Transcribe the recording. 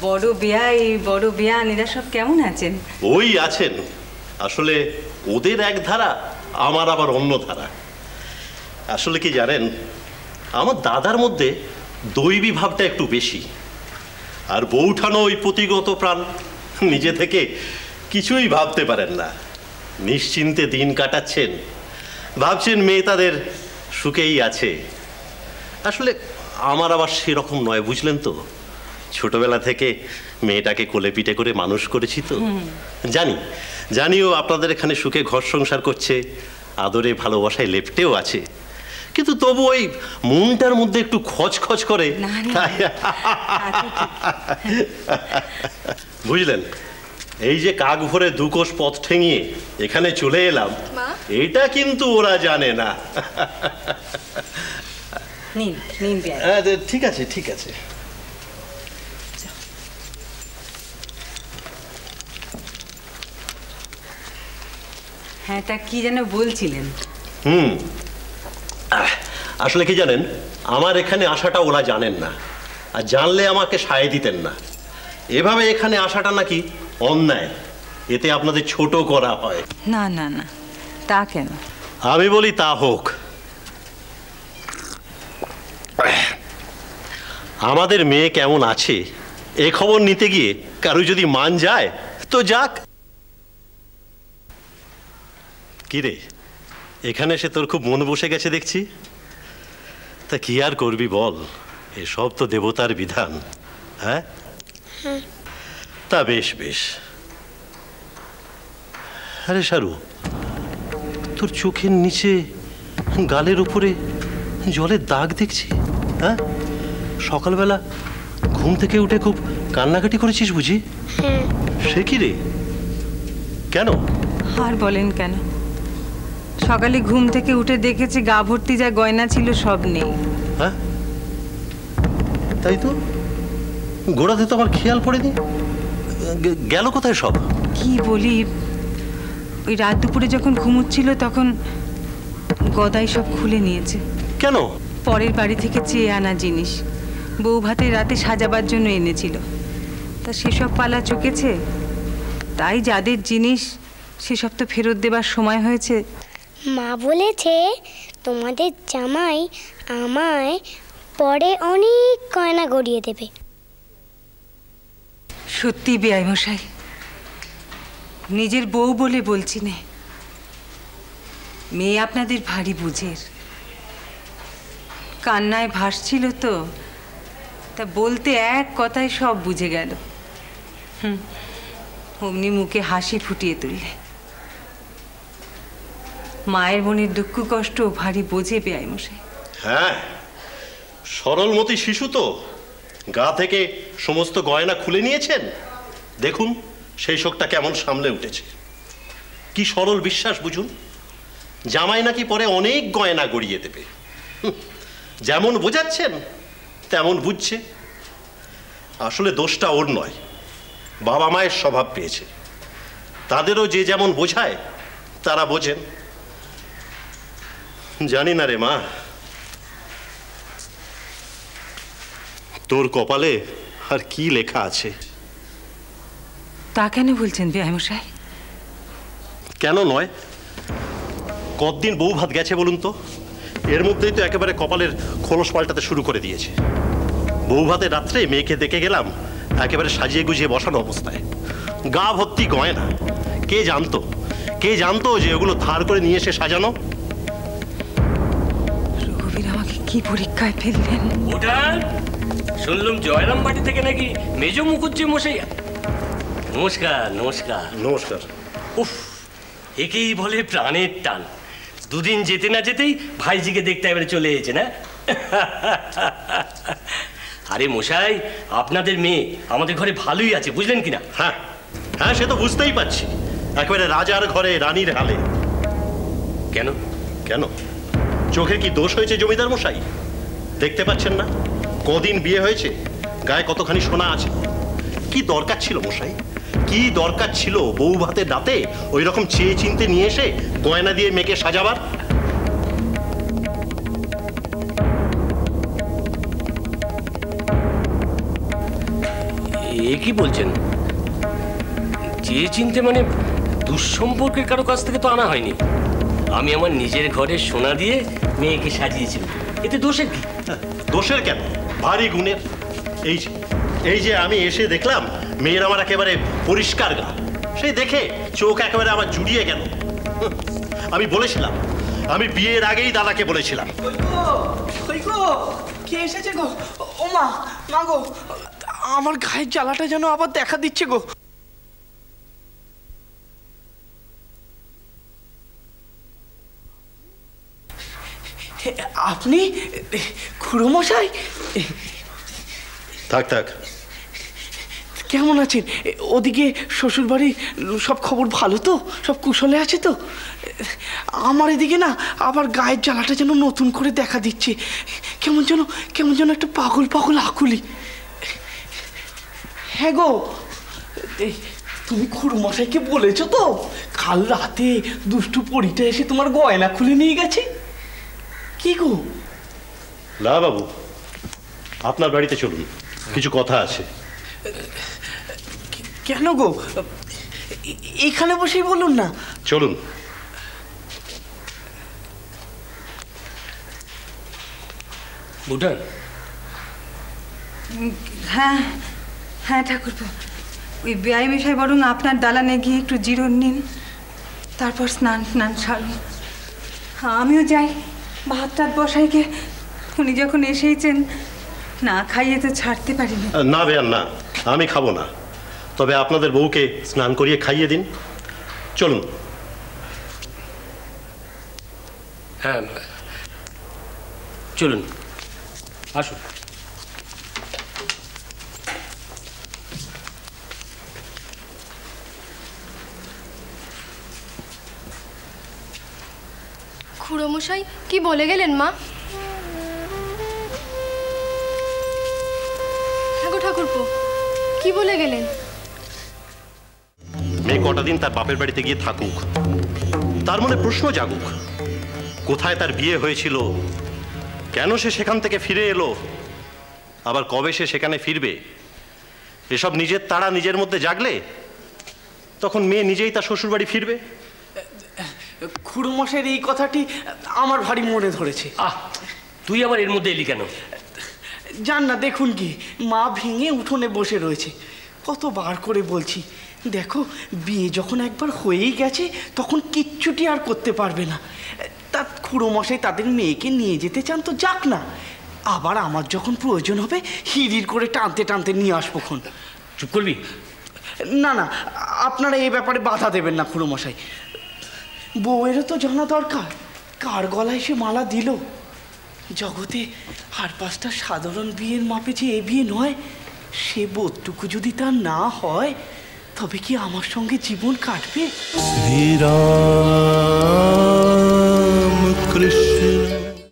বড় বিয়ান এরা সব কেমন আছেন? ওই আছেন, আসলে ওদের এক ধারা, আমার আবার অন্য ধারা। আসলে কি জানেন, আমার দাদার মধ্যে দৈবী ভাবটা একটু বেশি, আর বউঠানো ওই প্রতিগত প্রাণ, নিজে থেকে কিছুই ভাবতে পারেন না, নিশ্চিন্তে দিন কাটাচ্ছেন, ভাবছেন মেয়ে তাদের সুখেই আছে। আসলে আমার আবার সেরকম নয়, বুঝলেন তো, ছোটবেলা থেকে মেয়েটাকে কোলে পিঠে করে মানুষ করেছি তো, জানিও আপনাদের এখানে সুখে ঘর সংসার করছে, আদরে ভালোবাসায় লেপ্টেও আছে, কিন্তু তবু ওই মনটার মধ্যে একটু খচখচ করে। বুঝলেন, এই যে কাক ভরে দুকোষ পথ ঠেঙিয়ে এখানে চলে এলাম, এটা কিন্তু ওরা জানে না। ঠিক আছে ঠিক আছে। হ্যাঁ, তা কি যেন বলছিলেন? আসলে কি জানেন, আমার এখানে আসাটা ওরা জানেন না, আর জানলে আমাকে সায় দিতেন না। এভাবে এখানে আসাটা নাকি অন্যায়, এতে আপনাদের ছোট করা হয়। না না না, তা কেন? আমি বলি তা হোক। আমাদের মেয়ে কেমন আছে এ খবর নিতে গিয়ে কারো যদি মান যায় তো যাক। কিরে, এখানে এসে তোর খুব মন বসে গেছে দেখছি, তা কি আর করবি বল, এসব তো দেবতার বিধান। হ্যাঁ, তা বেশ বেশ। আরে সারু, তোর চোখের নিচে গালের উপরে জলের দাগ দেখছি। হ্যাঁ, সকালবেলা ঘুম থেকে উঠে খুব কান্নাকাটি করেছিস বুঝি? সে কি রে, কেন? আর বলেন কেন, সকালে ঘুম থেকে উঠে দেখেছি গা ভর্তি যা গয়না ছিল সব নেই। হ্যাঁ, তাই তো, গোড়াতে তো আমার খেয়াল পড়েনি, গেল কোথায় সব? কি বলি, ওই রাত দুপুরে যখন ঘুমোচ্ছিল তখন গদাই সব খুলে নিয়েছে। কেন? পরের বাড়ি থেকে চেয়ে আনা জিনিস বউ ভাতে রাতে সাজাবার জন্য এনেছিল, তা সেসব পালা চুকেছে, তাই যাদের জিনিস সেসব তো ফেরত দেবার সময় হয়েছে। মা বলেছে তোমাদের জামাই আমায় পরে অনেক গয়না গড়িয়ে দেবে। সত্যি বেয়াই মশাই, নিজের বউ বলে বলছি না, মেয়ে আপনাদের ভারী বুঝের। কান্নায় ভাসছিল তো, তা বলতে এক কথায় সব বুঝে গেল। অমনি মুখে হাসি ফুটিয়ে তুললে। মায়ের মনের দুঃখ কষ্ট ভারী বোঝে বেয়াই মশাই। হ্যাঁ, সরলমতি শিশু তো, গা থেকে সমস্ত গয়না খুলে নিয়েছেন, দেখুন সেই শোকটা কেমন সামলে উঠেছে। কি সরল বিশ্বাস বুঝুন, জামাই নাকি পরে অনেক গয়না গড়িয়ে দেবে। যেমন বোঝাচ্ছেন তেমন বুঝছে। আসলে দোষটা ওর নয়, বাবা মায়ের স্বভাব পেয়েছে, তাদেরও যে যেমন বোঝায় তারা বোঝেন। জানি না রে মা, তোর কপালে আর কি লেখা আছে। তা কেন বলছেন বেয়াই মশাই? কেন নয়, কতদিন বউ ভাত গেছে বলুন তো, এর মধ্যেই তো একেবারে কপালের খোলস পাল্টাতে শুরু করে দিয়েছে। বউ ভাতের রাত্রে মেয়েকে দেখে গেলাম একেবারে সাজিয়ে গুজিয়ে বসানো অবস্থায়, গা ভর্তি গয়না। কে জানতো যে ওগুলো ধার করে নিয়ে এসে সাজানো। রঘুবীর আমাকে কি পরীক্ষায় ফেললেন? ওটা শুনলাম জয়রাম বাড়ি থেকে নাকি মেজ মুখুজ্জি মশাই। নমস্কার নমস্কার নমস্কার। উফ, একেই বলে প্রাণের টান। দুদিন যেতে না যেতেই ভাইজিকে দেখতে এবারে চলে এসেছে না? আরে মশাই, আপনাদের মেয়ে আমাদের ঘরে ভালোই আছে, বুঝলেন কিনা? হ্যাঁ হ্যাঁ, সে তো বুঝতেই পারছি, একেবারে রাজার ঘরে রানীর হালে। কেন কেন, চোখে কি দোষ হয়েছে জমিদার মশাই? দেখতে পাচ্ছেন না কদিন বিয়ে হয়েছে, গায়ে কতখানি সোনা আছে? কি দরকার ছিল মশাই, কি দরকার ছিল বউ ভাতের রাতে ওই রকম চেয়ে চিনতে নিয়ে এসে গয়না দিয়ে মেয়েকে সাজাবার? এ এ কি বলছেন? যে চিনতে মানে দুঃসম্পর্কের কারো কাছ থেকে তো আনা হয়নি। আমি আমার নিজের ঘরে সোনা দিয়ে মেয়েকে সাজিয়েছিলাম, এতে দোষের কি? দোষের কেন, ভারী গুণের। এই যে আমি এসে দেখলাম মেয়ের আমার একেবারে পরিষ্কার গা, সেই দেখে চোখ একেবারে আমার জুড়িয়ে গেল। আমি বলেছিলাম, আমি বিয়ের আগেই দাদাকে বলেছিলাম। কে এসেছে গো? ও মা, মা গো, আমার গায়ের জ্বালাটা যেন আবার দেখা দিচ্ছে গো। আপনি খুড়োমশাই? থাক থাক, কেমন আছেন? ওদিকে শ্বশুর বাড়ি সব খবর ভালো তো? সব কুশলে আছে তো? আমার এদিকে না আবার গায়ের জ্বালাটা যেন নতুন করে দেখা দিচ্ছে। কেমন যেন একটা পাগল পাগল আকুলি। হ্যাঁ গো, তুমি খুড়োমশাইকে বলেছো তো কাল রাতে দুষ্টু পরীটা এসে তোমার গয়না খুলে নিয়ে গেছে? কি গো? না বাবু, আপনার বাড়িতে চলুন, কিছু কথা আছে। কেন গো, এখানে বসেই বলুন না। চলুন। বুটান, হ্যাঁ হ্যাঁ ঠাকুরপো, ওই বেআই মশাই বরং আপনার দালানে গিয়ে একটু জিরন নিন, তারপর স্নান সারুন। আমিও যাই ভাত টাত বসাইকে, উনি যখন এসেইছেন না খাইয়ে তো ছাড়তে পারি না। না বেয়ান না, আমি খাবো না, তবে আপনাদের বউকে স্নান করিয়ে খাইয়ে দিন। চলুন। হ্যাঁ চলুন, আসুন। খুড়োমশাই কি বলে গেলেন মা? ঠাকুরপো কি বলে গেলেন? মেয়ে কটা দিন তার বাপের বাড়িতে গিয়ে থাকুক, তার মনে প্রশ্ন জাগুক, কোথায় তার বিয়ে হয়েছিল, কেন সে সেখান থেকে ফিরে এলো, আবার কবে সে সেখানে ফিরবে। এসব নিজের তাড়া নিজের মধ্যে জাগলে তখন মেয়ে নিজেই তার শ্বশুর বাড়ি ফিরবে। খুড়োমশাইয়ের এই কথাটি আমার ভারী মনে ধরেছে। তুই আবার এর মধ্যে এলি কেন? জান না, দেখুন কি মা ভেঙে উঠোনে বসে রয়েছে। কতবার করে বলছি, দেখো বিয়ে যখন একবার হয়েই গেছে তখন কিচ্ছুটি আর করতে পারবে না। তা খুড়োমশাই তাদের মেয়েকে নিয়ে যেতে চান তো যাক না, আবার আমার যখন প্রয়োজন হবে হিড়ির করে টানতে টানতে নিয়ে আসবো খন। চুপ করবি? না, আপনারা এই ব্যাপারে বাধা দেবেন না খুড়োমশাই। বউয়েরও তো জানা দরকার কার গলায় সে মালা দিল। জগতে আর পাঁচটা সাধারণ বিয়ের মাপে যে এ বিয়ে নয়, সে বোধটুকু যদি তার না হয় তবে কি আমার সঙ্গে জীবন কাটবে? শ্রীরাম কৃষ্ণ